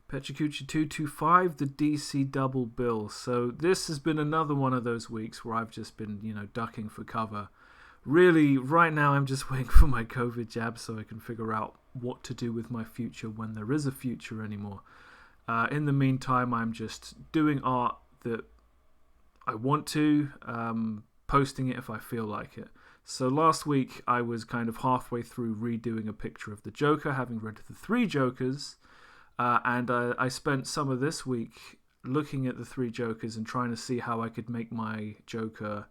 Pecha Kucha 225, the DC double bill. So this has been another one of those weeks where I've just been, ducking for cover. Really, right now I'm just waiting for my COVID jab so I can figure out what to do with my future when there is a future anymore. In the meantime, I'm just doing art that I want to, posting it if I feel like it. So last week I was kind of halfway through redoing a picture of the Joker, having read the three Jokers, and I spent some of this week looking at the three Jokers and trying to see how I could make my Joker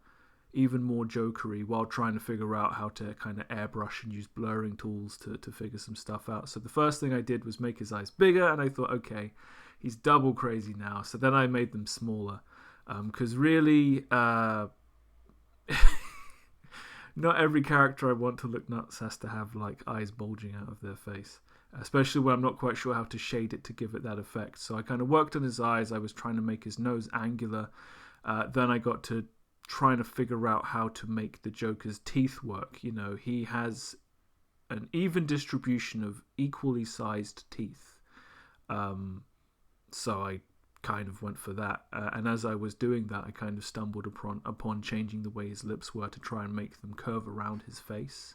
even more jokery while trying to figure out how to kind of airbrush and use blurring tools to figure some stuff out. So the first thing I did was make his eyes bigger, and I thought, okay, he's double crazy now. So then I made them smaller, because really, not every character I want to look nuts has to have like eyes bulging out of their face, especially when I'm not quite sure how to shade it to give it that effect. So I kind of worked on his eyes. I was trying to make his nose angular. Then I got to trying to figure out how to make the Joker's teeth work. He has an even distribution of equally sized teeth. So I kind of went for that. And as I was doing that, I kind of stumbled upon changing the way his lips were to try and make them curve around his face.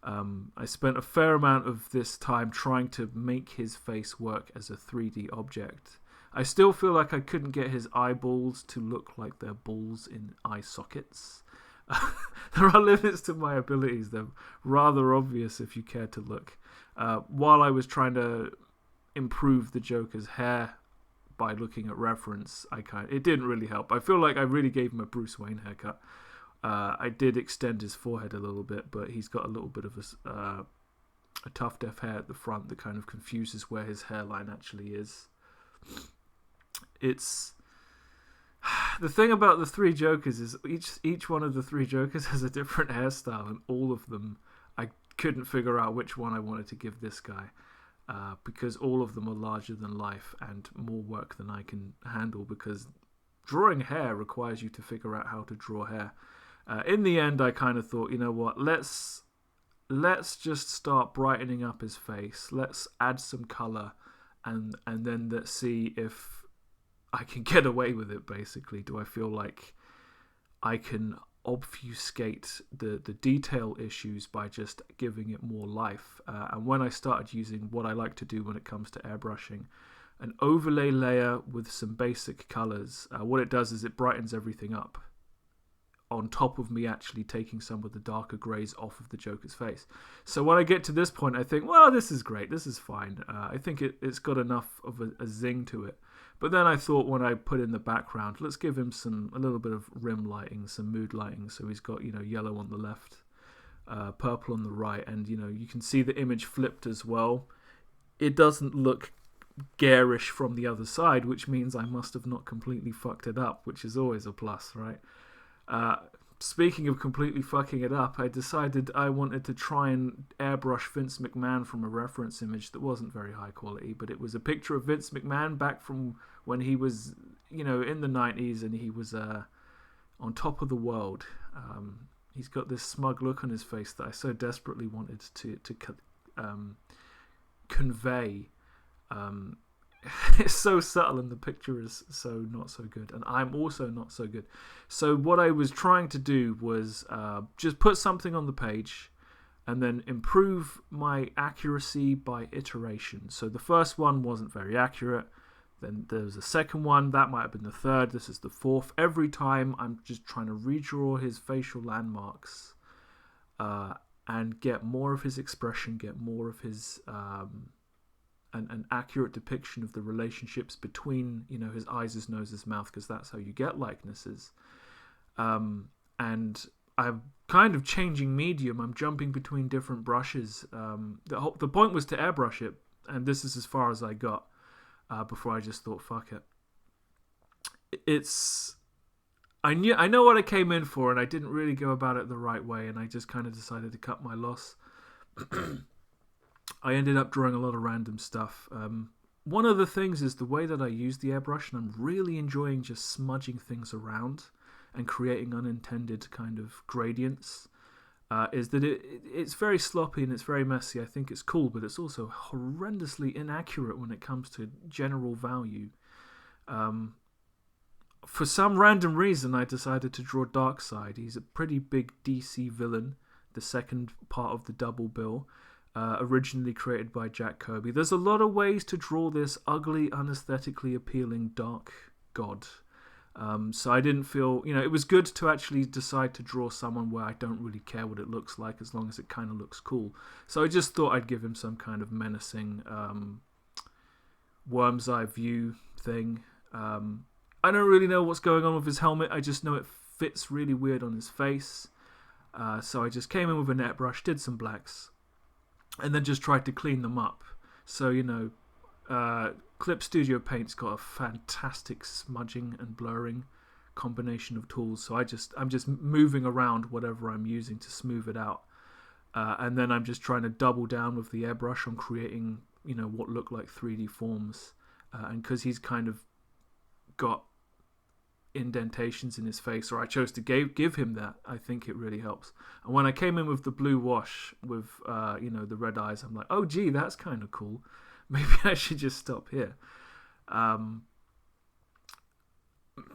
I spent a fair amount of this time trying to make his face work as a 3D object. I still feel like I couldn't get his eyeballs to look like they're balls in eye sockets. There are limits to my abilities. They're rather obvious if you care to look. While I was trying to improve the Joker's hair by looking at reference, it didn't really help. I feel like I really gave him a Bruce Wayne haircut. I did extend his forehead a little bit, but he's got a little bit of a tough deaf hair at the front that kind of confuses where his hairline actually is. It's the thing about the three Jokers is each one of the three Jokers has a different hairstyle, and all of them I couldn't figure out which one I wanted to give this guy, because all of them are larger than life and more work than I can handle, because drawing hair requires you to figure out how to draw hair. In the end, I kind of thought, you know what, let's just start brightening up his face. Let's add some color, and then let's see if I can get away with it, basically. Do I feel like I can obfuscate the detail issues by just giving it more life? And when I started using what I like to do when it comes to airbrushing, an overlay layer with some basic colors, what it does is it brightens everything up on top of me actually taking some of the darker grays off of the Joker's face. So when I get to this point, I think, well, this is great, this is fine. I think it's got enough of a zing to it. But then I thought, when I put in the background, let's give him a little bit of rim lighting, some mood lighting. So he's got, yellow on the left, purple on the right, and you can see the image flipped as well. It doesn't look garish from the other side, which means I must have not completely fucked it up, which is always a plus, right? Speaking of completely fucking it up, I decided I wanted to try and airbrush Vince McMahon from a reference image that wasn't very high quality, but it was a picture of Vince McMahon back from when he was, in the 90s, and he was on top of the world. He's got this smug look on his face that I so desperately wanted to convey. It's so subtle, and the picture is so not so good, and I'm also not so good. So what I was trying to do was just put something on the page and then improve my accuracy by iteration. So the first one wasn't very accurate, then there was a second one, that might have been the third, this is the fourth. Every time I'm just trying to redraw his facial landmarks and get more of his expression, get more of his an accurate depiction of the relationships between his eyes, his nose, his mouth, because that's how you get likenesses. And I'm kind of changing medium. I'm jumping between different brushes. The point was to airbrush it, and this is as far as I got before I just thought, fuck it. I know what I came in for, and I didn't really go about it the right way, and I just kind of decided to cut my loss. I ended up drawing a lot of random stuff. One of the things is the way that I use the airbrush, and I'm really enjoying just smudging things around and creating unintended kind of gradients. is that it's very sloppy and it's very messy. I think it's cool, but it's also horrendously inaccurate when it comes to general value. For some random reason, I decided to draw Darkseid. He's a pretty big DC villain, the second part of the double bill, originally created by Jack Kirby. There's a lot of ways to draw this ugly, unaesthetically appealing dark god. So I didn't feel, it was good to actually decide to draw someone where I don't really care what it looks like as long as it kind of looks cool. So I just thought I'd give him some kind of menacing worm's eye view thing. I don't really know what's going on with his helmet. I just know it fits really weird on his face. So I just came in with a net brush, did some blacks, and then just tried to clean them up. So, Clip Studio Paint's got a fantastic smudging and blurring combination of tools. So I'm just moving around whatever I'm using to smooth it out. And then I'm just trying to double down with the airbrush on creating, what look like 3D forms. And because he's kind of got indentations in his face, or I chose to give him that, I think it really helps. And when I came in with the blue wash with the red eyes, I'm like, oh gee, that's kind of cool. Maybe I should just stop here.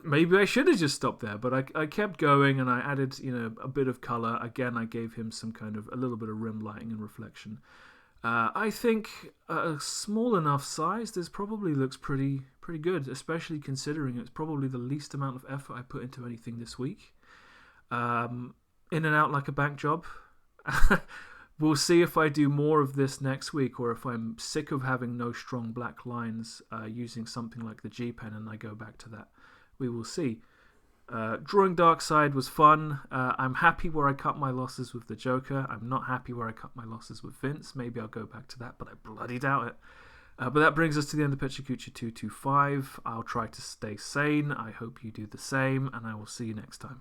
Maybe I should have just stopped there, but I kept going and I added a bit of color. Again, I gave him some kind of a little bit of rim lighting and reflection. I think a small enough size, this probably looks pretty good, especially considering it's probably the least amount of effort I put into anything this week. In and out like a bank job. We'll see if I do more of this next week, or if I'm sick of having no strong black lines using something like the G pen and I go back to that. We will see. Drawing Darkseid was fun. I'm happy where I cut my losses with the Joker. I'm not happy where I cut my losses with Vince. Maybe I'll go back to that, but I bloody doubt it. But that brings us to the end of Pecha Kucha 225. I'll try to stay sane. I hope you do the same, and I will see you next time.